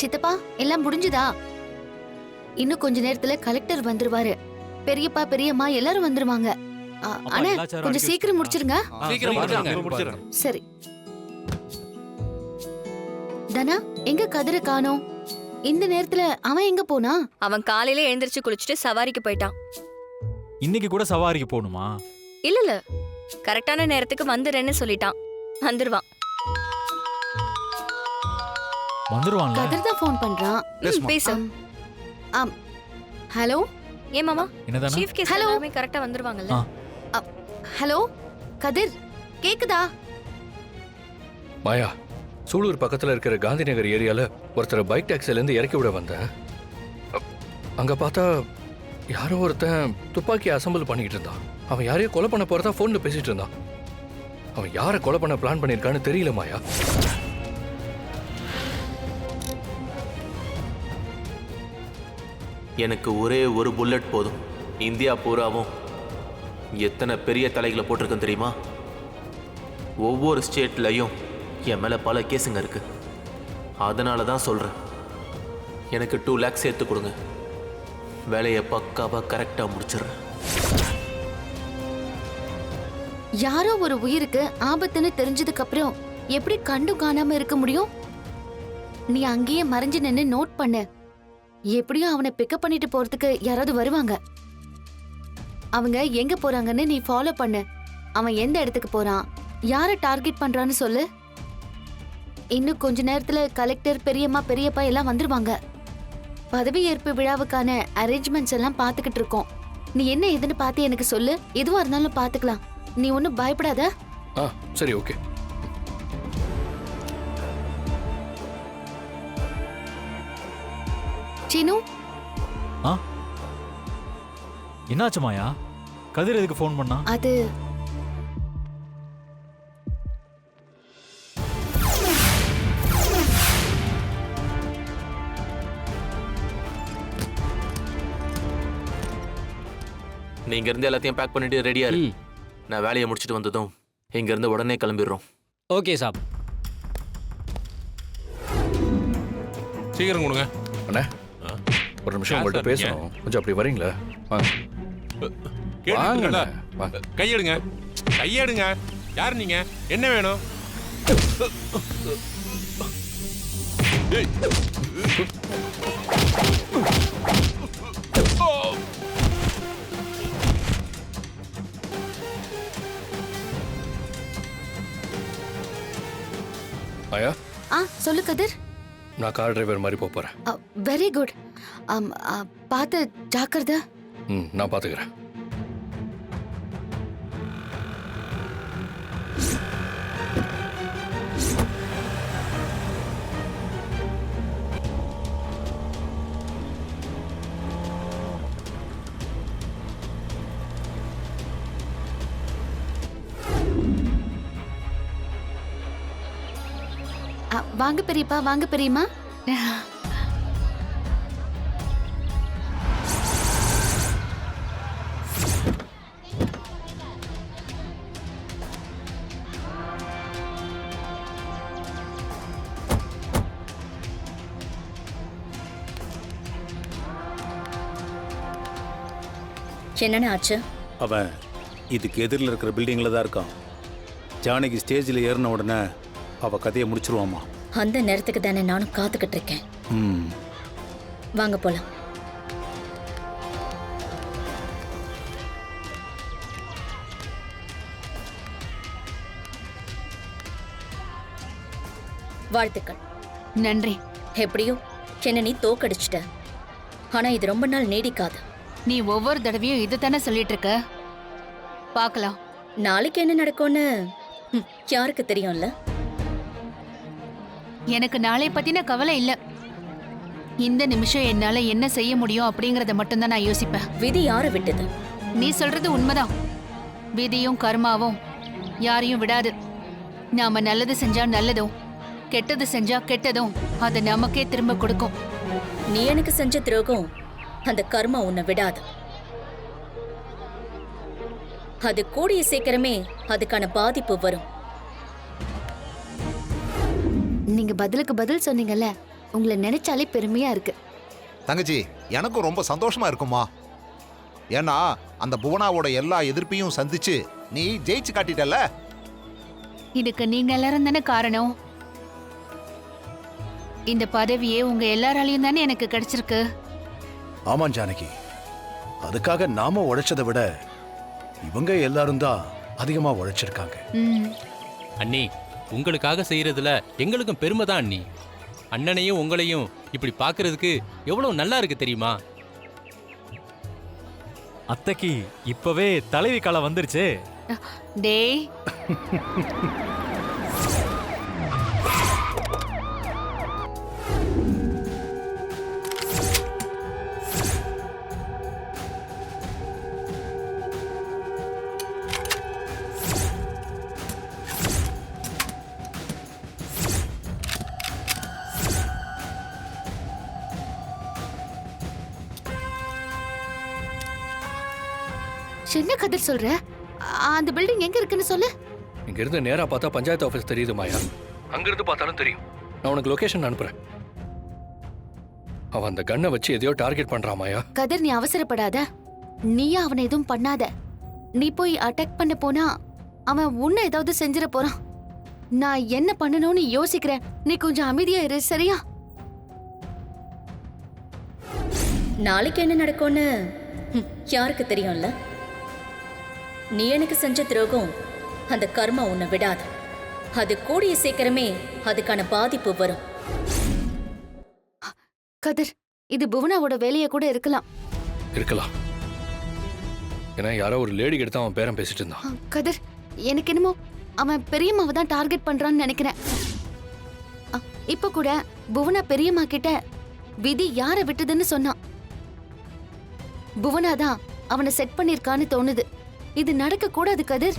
சித்தப்பா எல்லாம் முடிஞ்சுதா? இன்னும் கொஞ்ச நேரத்துல கலெக்டர் வந்துருவாரு. பெரியப்பா பெரியம்மா எல்லாரும் வந்துருவாங்க. அண்ணா கொஞ்சம் சீக்கிரம் முடிச்சிருங்க. முடிச்சிடுறேன். சரி. தனா எங்க கதிர காணோம்? இந்த நேரத்துல அவன் எங்க போனா? அவன் காலையில எழுந்திருச்சு குளிச்சுட்டு சவாரிக்கு போயிட்டான். இன்னைக்கு கூட சவாரிக்கு போகணுமா? இல்ல கரெக்டான நேரத்துக்கு வந்துடுறேன்னு சொல்லிட்டான். வந்துருவான். வந்துருவான்ல. கதிர் தான் ஃபோன் பண்றான். பேசு. ஹலோ. ஏ மாமா, என்னதானா? சீஃப் கெஸ்ட் எல்லாரும் கரெக்ட்டா வந்துருவாங்கல்ல? ஹலோ கதிர், கேக்குதா? மாயா, சூலூர் பக்கத்துல இருக்கிற காந்தி நகர் ஏரியால ஒருத்தர் பைக் டாக்ஸில இருந்து இறக்கி விட வந்தேன். அங்க பார்த்தா யாரோ ஒருத்தன் துப்பாக்கி அசம்பிள் பண்ணிட்டு இருந்தான். அவன் யாரையோ கொலை பண்ண போறதா போன்ல பேசிட்டு இருந்தான். அவன் யாரை கொலை பண்ண பிளான் பண்ணிருக்கான்னு தெரியல மாயா. எனக்கு ஒரே ஒரு புல்லட் போதும். இந்தியா பூராவும் எத்தனை பெரிய தலைகளை போட்டிருக்கேன் தெரியுமா? ஒவ்வொரு ஸ்டேட்லையும் என் மேலே பல கேஸுங்க இருக்கு. அதனால தான் சொல்கிறேன், எனக்கு 2 lakhs சேர்த்து கொடுங்க. வேலையை பக்காவாக கரெக்டாக முடிச்சிடுறேன். யாரோ ஒரு உயிருக்கு ஆபத்துன்னு தெரிஞ்சதுக்கு அப்புறம் எப்படி கண்டு காணாம இருக்க முடியும்? நீ அங்கேயே மறைஞ்சு நின்னு நோட் பண்ணு. எப்படியும் அவனை பிக்கப் பண்ணிட்டு போறதுக்கு யாராவது வருவாங்க. அவங்க எங்க போறாங்கன்னு நீ ஃபாலோ பண்ணு. அவன் எந்த இடத்துக்கு போறான், யாரை டார்கெட் பண்றான்னு சொல்லு. இன்னும் கொஞ்ச நேரத்துல கலெக்டர், பெரியம்மா பெரியப்பா எல்லாம் வந்துருவாங்க. பதவி ஏற்பு விழாவுக்கான அரேஞ்ச்மெண்ட்ஸ் எல்லாம் பாத்துக்கிட்டு இருக்கோம். நீ என்ன ஏதுன்னு பார்த்து எனக்கு சொல்லு. எதுவா இருந்தாலும் பாத்துக்கலாம். நீ ஒன்னும் பயப்படாத. சரி, ஓகே. சீனு, என்னாச்சு மாயா? கதிர் எதுக்கு ஃபோன் பண்ணா? அது நீங்க இருந்து எல்லாத்தையும் பேக் பண்ணிட்டு ரெடியா இரு. நான் வேலையை முடிச்சுட்டு வந்ததும் இங்க இருந்து உடனே கிளம்பிடுறோம். ஓகே சாப். சீக்கிரம் கொடுங்க. அண்ணா, ஒரு நிமிஷம் உங்கள்கிட்ட பேசணும். கொஞ்சம் அப்படி வரீங்களா? கேட்டுங்களா? கையெடுங்க, கையெடுங்க. யார் நீங்க? என்ன வேணும்? மாயா, சொல்லு கதிர். நான் கார் டிரைவர் மாதிரி போறேன். Very good. பார்த்து ஜாக்கிரதை. நான் பாத்துக்கிறேன். வாங்க பெரியப்பா, வாங்க பெரியம்மா. என்னன்னு ஆச்சு? அவன் இதுக்கு எதிரில் இருக்கிற பில்டிங்கில் தான் இருக்கான். ஜானகி ஸ்டேஜில் ஏறின உடனே அவள் கதையை முடிச்சிருவாமா. அந்த நேரத்துக்கு தானே நானும் காத்துக்கிட்டு இருக்கேன். வாங்க போலாம். வாழ்த்துக்கள். நன்றி. எப்படியோ என்ன நீ தோக்கடிச்சிட்ட. ஆனா இது ரொம்ப நாள் நீடிக்காது. நீ ஒவ்வொரு தடவையும் இது தானே சொல்லிட்டு இருக்க. பார்க்கலாம் நாளைக்கு என்ன நடக்கும்னு யாருக்கு தெரியும்ல? எனக்கு நாளை பத்தின கவலை இல்ல. இந்த நிமிஷம் என்னால என்ன செய்ய முடியும் அப்படிங்கறத மட்டும்தான் நான் யோசிப்பேன். விதி யாரை விட்டது? நீ சொல்றது உண்மைதான். விதியும் கர்மாவும் யாரையும் விடாது. நாம நல்லது செஞ்சா நல்லதும், கெட்டது செஞ்சா கெட்டதும் அதை நமக்கே திரும்ப கொடுக்கும். நீ எனக்கு செஞ்ச துரோகம் அந்த கர்மா உன்னை விடாது. அது கூடிய சீக்கிரமே அதுக்கான பாதிப்பு வரும். நீங்க பதிலுக்கு பதில் சொன்னீங்கல்ல, உங்களை நினைச்சாலே பெருமையா இருக்கு. தங்கச்சி எனக்கும் ரொம்ப சந்தோஷமா இருக்குமா. ஏன்னா அந்த புவனாவோட எல்லா எதிர்ப்பையும் சந்திச்சு நீ ஜெயிச்சு காட்டிட்டல்ல. இதுக்கு நீங்க எல்லாரும் தானே காரணம். இந்த பதவியே உங்க எல்லாராலையும் தானே எனக்கு கிடைச்சிருக்கு. ஆமா ஜானகி, அதுக்காக நாம உழைச்சதை விட இவங்க எல்லாரும் தான் அதிகமா உழைச்சிருக்காங்க. அண்ணி, உங்களுக்காக செய்யறதுல எங்களுக்கும் பெருமை தான் அண்ணி. அண்ணனையும் உங்களையும் இப்படி பார்க்கிறதுக்கு எவ்வளவு நல்லா இருக்கு தெரியுமா? அத்தைக்கு இப்பவே தலைவி காலம் வந்துருச்சு. டேய், என்ன கதிர் சொல்ற? அந்த பில்டிங் எங்க இருக்குன்னு சொல்லு. இங்க இருந்து நேரா பார்த்தா பஞ்சாயத்து ஆஃபீஸ் தெரியுது மாயா. அங்க இருந்து பார்த்தாலும் தெரியும். நான் உனக்கு லொகேஷன் அனுப்புறேன். அவன் அந்த கன்னை வச்சு எதையோ டார்கெட் பண்றான் மாயா. கதிர், நீ அவசரப்படாத. நீயா அவனை எதுவும் பண்ணாத. நீ போய் அட்டாக் பண்ண போனா அவன் உன்னை ஏதாவது செஞ்சிட போறான். நான் என்ன பண்ணணும்னு யோசிக்கிறேன். நீ கொஞ்சம் அமைதியா இரு, சரியா? நாளைக்கு என்ன நடக்கும்னு யாருக்கு தெரியும்ல? நீ எனக்கு செஞ்ச துரோகம் அந்த கர்மா உன்னை விடாது. அது கூடிய சீக்கிரமே அதுக்கான பாதிப்பு வரும். கதிர், இது புவனாவோட வேலையா கூட இருக்கலாம். இருக்கலாம். ஏன்னா யாரோ ஒரு லேடி எடுத்து அவன் பேரம் பேசிட்டு இருந்தான். கதிர், எனக்கு என்னமோ அவன் பெரியம்மாவை தான் டார்கெட் பண்றான்னு நினைக்கிறேன். இப்ப கூட புவனா பெரியம்மா கிட்ட விதி யாரை விட்டதுன்னு சொன்னான். புவனா தான் அவனை செட் பண்ணிருக்கான்னு தோணுது. இது நடக்க கூடாது கதிர்.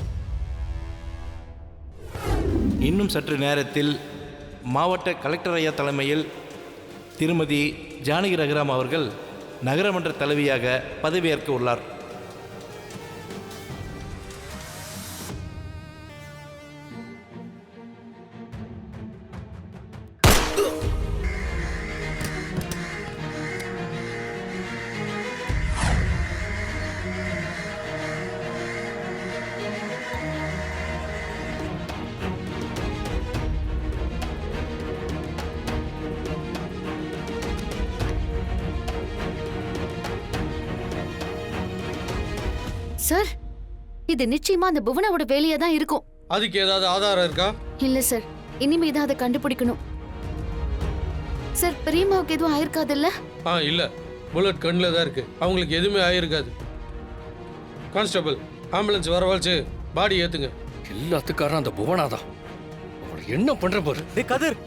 இன்னும் சற்று நேரத்தில் மாவட்ட கலெக்டர் ஐயா தலைமையில் திருமதி ஜானகி ரகுராம் அவர்கள் நகரமன்ற தலைவியாக பதவியேற்க உள்ளார். சார், இது நிச்சயமா அந்த புவனாவோட வேலையா தான் இருக்கும். அதுக்கு ஏதாவது ஆதாரம் இருக்கா? இல்ல சார், இனிமே தான் அதை கண்டுபிடிக்கணும். சார், பெரியம்மாவுக்கு எதுவும் ஆயிருக்காதுல்ல? இல்ல, புல்லட் கண்ணில் தான் இருக்கு. அவங்களுக்கு எதுவுமே ஆயிருக்காது. கான்ஸ்டபிள், ஆம்புலன்ஸ் வரவழைச்சு பாடி ஏத்துங்க. எல்லாத்துக்காரன் அந்த புவனாதான். அவளை என்ன பண்ற பாரு. கதிர்,